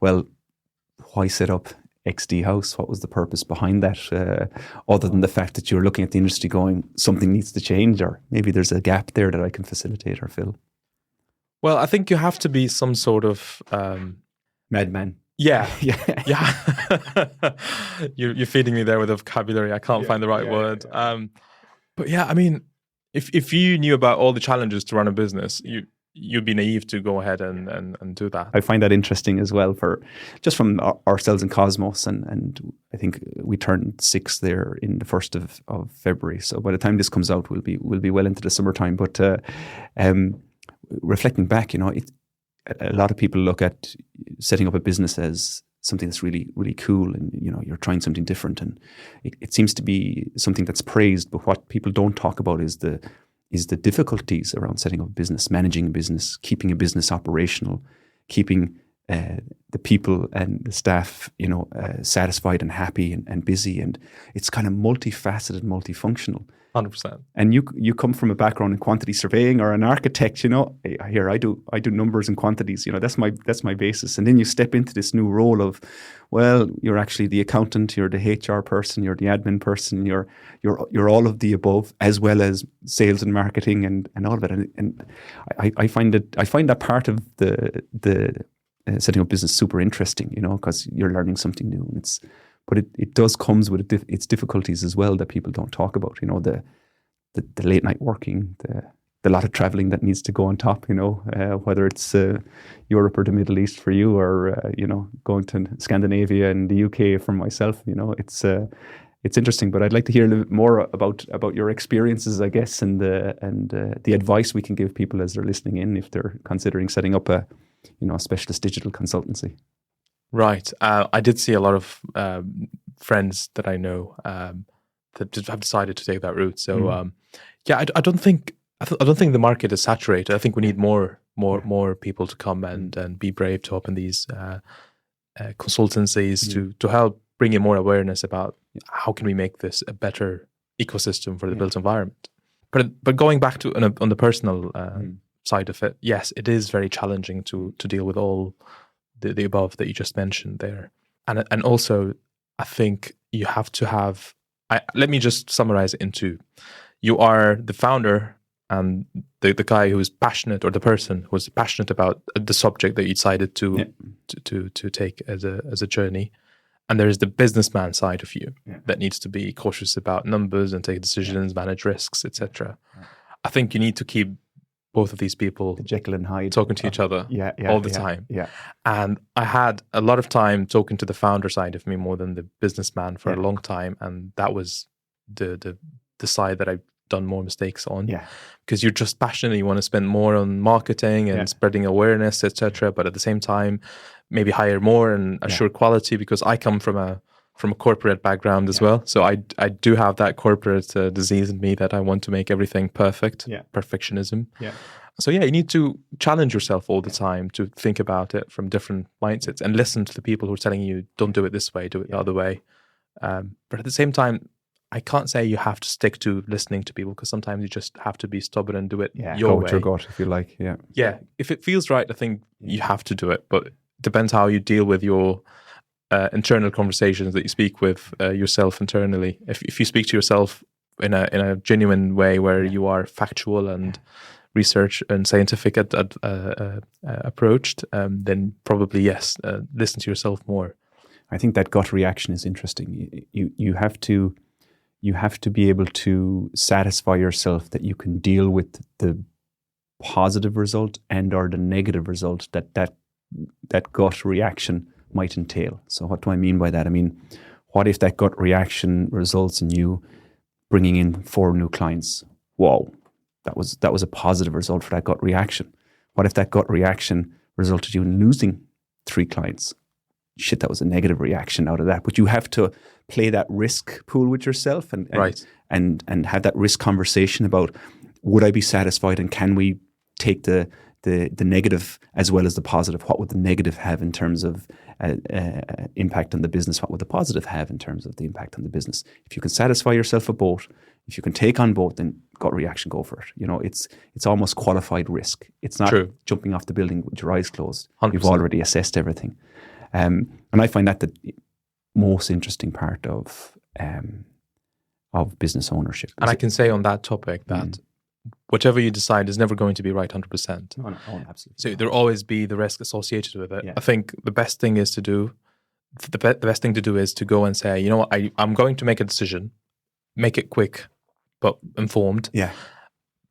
well, why set up XD House? What was the purpose behind that? Other than the fact that you're looking at the industry going, something needs to change, or maybe there's a gap there that I can facilitate or fill. Well, I think you have to be some sort of madman. Yeah, yeah. You're feeding me there with a vocabulary. I can't find the right word. But yeah, I mean, if you knew about all the challenges to run a business, you'd be naive to go ahead and do that. I find that interesting as well, just from ourselves in Cosmos, and I think we turned 6 there in the 1st of February. So by the time this comes out, we'll be well into the summertime. But reflecting back, a lot of people look at setting up a business as something that's really, really cool, and you're trying something different, and it seems to be something that's praised. But what people don't talk about is the difficulties around setting up a business, managing a business, keeping a business operational, keeping the people and the staff, satisfied and happy and busy, and it's kind of multifaceted, multifunctional. 100%. And you come from a background in quantity surveying or an architect, here I do numbers and quantities, that's my basis. And then you step into this new role of, well, you're actually the accountant, you're the HR person, you're the admin person, you're all of the above, as well as sales and marketing and all of it. And I find that part of the setting up business super interesting, because you're learning something new, and but it does comes with its difficulties as well that people don't talk about. The late night working, the lot of traveling that needs to go on top. Whether it's Europe or the Middle East for you, or going to Scandinavia and the UK for myself. It's interesting. But I'd like to hear a little bit more about your experiences, I guess, and the advice we can give people as they're listening in if they're considering setting up a specialist digital consultancy. Right. I did see a lot of friends that I know that have decided to take that route. So I don't think the market is saturated. I think we need more people to come and be brave to open these consultancies to help bring in more awareness about how can we make this a better ecosystem for the built environment. But going back to on the personal side of it, yes, it is very challenging to deal with all the above that you just mentioned there. And also, I think you have to have, let me just summarize it into, you are the founder and the guy who is passionate, or the person who is passionate about the subject that you decided to take as a journey. And there is the businessman side of you that needs to be cautious about numbers and take decisions, manage risks, etc. I think you need to keep both of these people, the Jekyll and Hyde, talking to each other all the time. Yeah. And I had a lot of time talking to the founder side of me more than the businessman for a long time. And that was the side that I've done more mistakes on. Yeah. Because you're just passionate, you want to spend more on marketing and spreading awareness, etc. But at the same time, maybe hire more and assure quality, because I come from a corporate background as well. So I do have that corporate disease in me that I want to make everything perfect, perfectionism. Yeah. So you need to challenge yourself all the time to think about it from different mindsets and listen to the people who are telling you, don't do it this way, do it the other way. But at the same time, I can't say you have to stick to listening to people, because sometimes you just have to be stubborn and do it your way. Go with your gut if you like. Yeah. If it feels right, I think you have to do it. But it depends how you deal with your internal conversations that you speak with yourself internally. If you speak to yourself in a genuine way where you are factual and research and scientific approached, then probably listen to yourself more. I think that gut reaction is interesting. You have to be able to satisfy yourself that you can deal with the positive result and or the negative result that gut reaction might entail. So what do I mean by that? I mean, what if that gut reaction results in you bringing in 4 new clients? Whoa, that was a positive result for that gut reaction. What if that gut reaction resulted you in losing 3 clients? Shit, that was a negative reaction out of that. But you have to play that risk pool with yourself and have that risk conversation about, would I be satisfied, and can we take the negative as well as the positive? What would the negative have in terms of impact on the business? What would the positive have in terms of the impact on the business? If you can satisfy yourself with both, if you can take on both, then gut reaction, go for it. It's almost qualified risk. It's not jumping off the building with your eyes closed. 100%. You've already assessed everything. And I find that the most interesting part of business ownership. And I can say on that topic that whatever you decide is never going to be right 100%. No, absolutely. So there'll always be the risk associated with it. Yeah. I think the best thing is to do, the best thing to do is to go and say, you know what, I'm going to make a decision, make it quick, but informed. Yeah.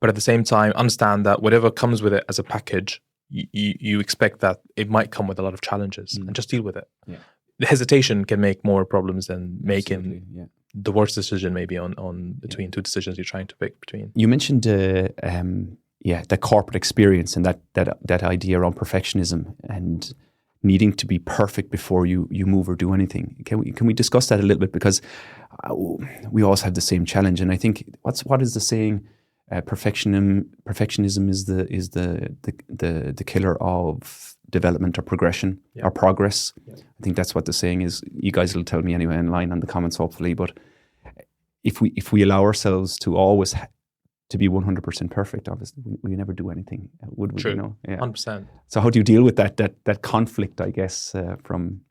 But at the same time, understand that whatever comes with it as a package, you expect that it might come with a lot of challenges, and just deal with it. Yeah. The hesitation can make more problems than making the worst decision maybe on between two decisions you're trying to pick between. You mentioned the corporate experience and that idea around perfectionism and needing to be perfect before you move or do anything. Can we discuss that a little bit, because we also have the same challenge, and I think what is the saying? Perfectionism is the killer of development or progression or progress. I think that's what the saying is. You guys will tell me anyway in line on the comments, hopefully. But if we allow ourselves to always to be 100% perfect, obviously we never do anything, would we? True. You know? 100%. So how do you deal with that conflict, I guess, from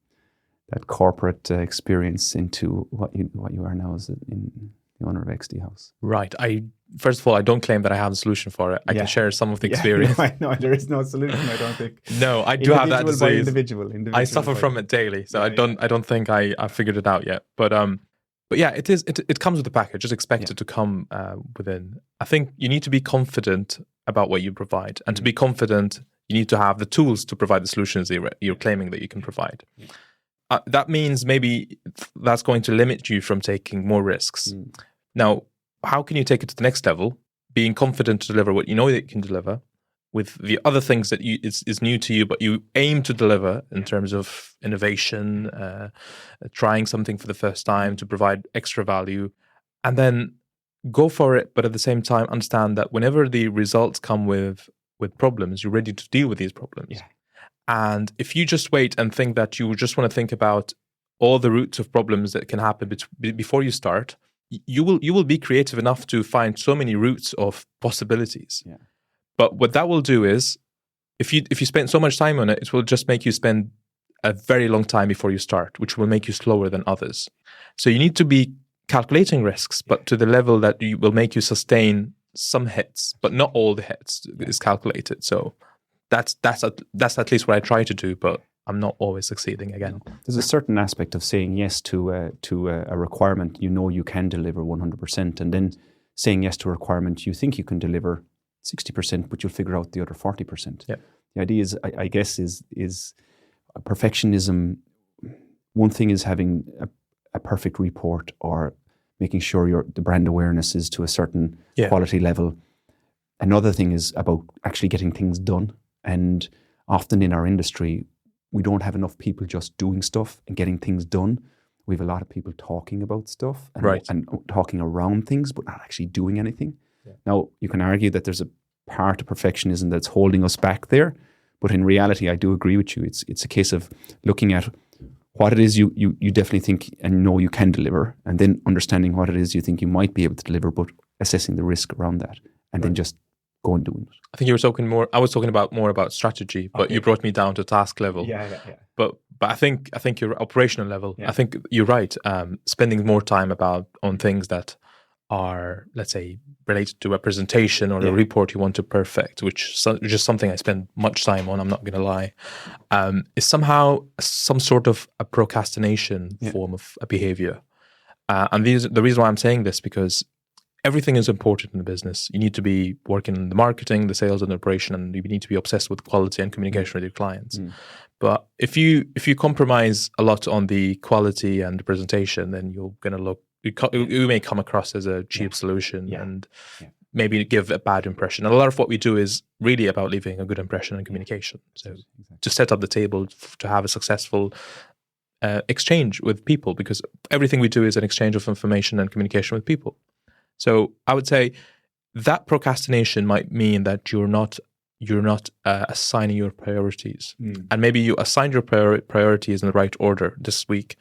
that corporate experience into what you are now as in the owner of XD House? Right. First of all, I don't claim that I have a solution for it. I can share some of the experience. No, there is no solution, I don't think. No, I do have that disease. Individual I suffer from it daily, so I don't think I figured it out yet. But yeah, it comes with the package. Just expect it to come within. I think you need to be confident about what you provide, and to be confident, you need to have the tools to provide the solutions that you're claiming that you can provide. That means maybe that's going to limit you from taking more risks. Now, how can you take it to the next level? Being confident to deliver what you know that you can deliver, with the other things that is new to you, but you aim to deliver in terms of innovation, trying something for the first time to provide extra value, and then go for it. But at the same time, understand that whenever the results come with problems, you're ready to deal with these problems. Yeah. And if you just wait and think that you just want to think about all the roots of problems that can happen before you start, you will be creative enough to find so many routes of possibilities. Yeah. But what that will do is, if you spend so much time on it, it will just make you spend a very long time before you start, which will make you slower than others. So you need to be calculating risks, but to the level that will make you sustain some hits, but not all the hits is calculated. So that's at least what I try to do, but I'm not always succeeding again. There's a certain aspect of saying yes to a requirement you can deliver 100%, and then saying yes to a requirement you think you can deliver 60%, but you'll figure out the other 40%. Yeah. The idea is, I guess, is perfectionism. One thing is having a perfect report or making sure the brand awareness is to a certain quality level. Another thing is about actually getting things done. And often in our industry, we don't have enough people just doing stuff and getting things done. We have a lot of people talking about stuff and talking around things, but not actually doing anything. Yeah. Now, you can argue that there's a part of perfectionism that's holding us back there, but in reality, I do agree with you. It's a case of looking at what it is you definitely think and know you can deliver, and then understanding what it is you think you might be able to deliver, but assessing the risk around that, and then just go and do it. I think you were talking more. I was talking more about strategy, but you brought me down to task level. Yeah. But I think you're operational level. Yeah. I think you're right. Spending more time on things that are, let's say, related to a presentation or a report you want to perfect, which is something I spend much time on, I'm not going to lie, is somehow some sort of a procrastination form of a behavior. And the reason why I'm saying this, because everything is important in the business. You need to be working in the marketing, the sales and the operation, and you need to be obsessed with quality and communication with your clients. But if you compromise a lot on the quality and the presentation, then you're going to look, you may come across as a cheap solution and maybe give a bad impression. And a lot of what we do is really about leaving a good impression in communication. So to set up the table to have a successful exchange with people, because everything we do is an exchange of information and communication with people. So I would say that procrastination might mean that you're not assigning your priorities, and maybe you assigned your priorities in the right order this week,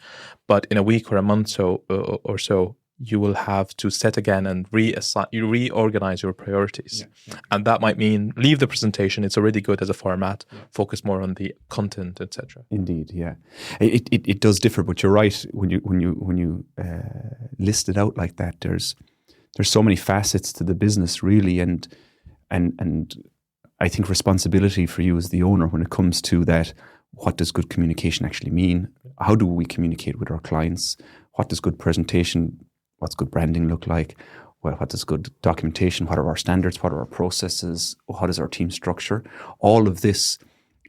but in a week or a month or so you will have to set again and reorganize your priorities. And that might mean leave the presentation. It's already good as a format. Focus more on the content, etc. Indeed, yeah. It does differ, but you're right. When you list it out like that, there's so many facets to the business, really, and I think responsibility for you as the owner when it comes to that. What does good communication actually mean? How do we communicate with our clients? What does good presentation? What's good branding look like? Well, what does good documentation? What are our standards? What are our processes? How does our team structure? All of this,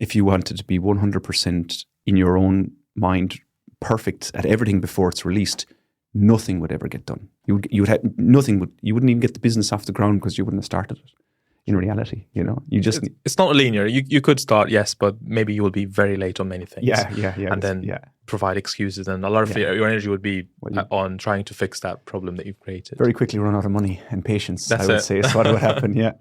if you wanted to be 100% in your own mind, perfect at everything before it's released, nothing would ever get done. You wouldn't even get the business off the ground because you wouldn't have started it. In reality, it's not linear. You could start, yes, but maybe you will be very late on many things. Yeah. And then provide excuses, and a lot of your energy would be on trying to fix that problem that you've created. Very quickly run out of money and patience. I would say is what would happen. Yeah.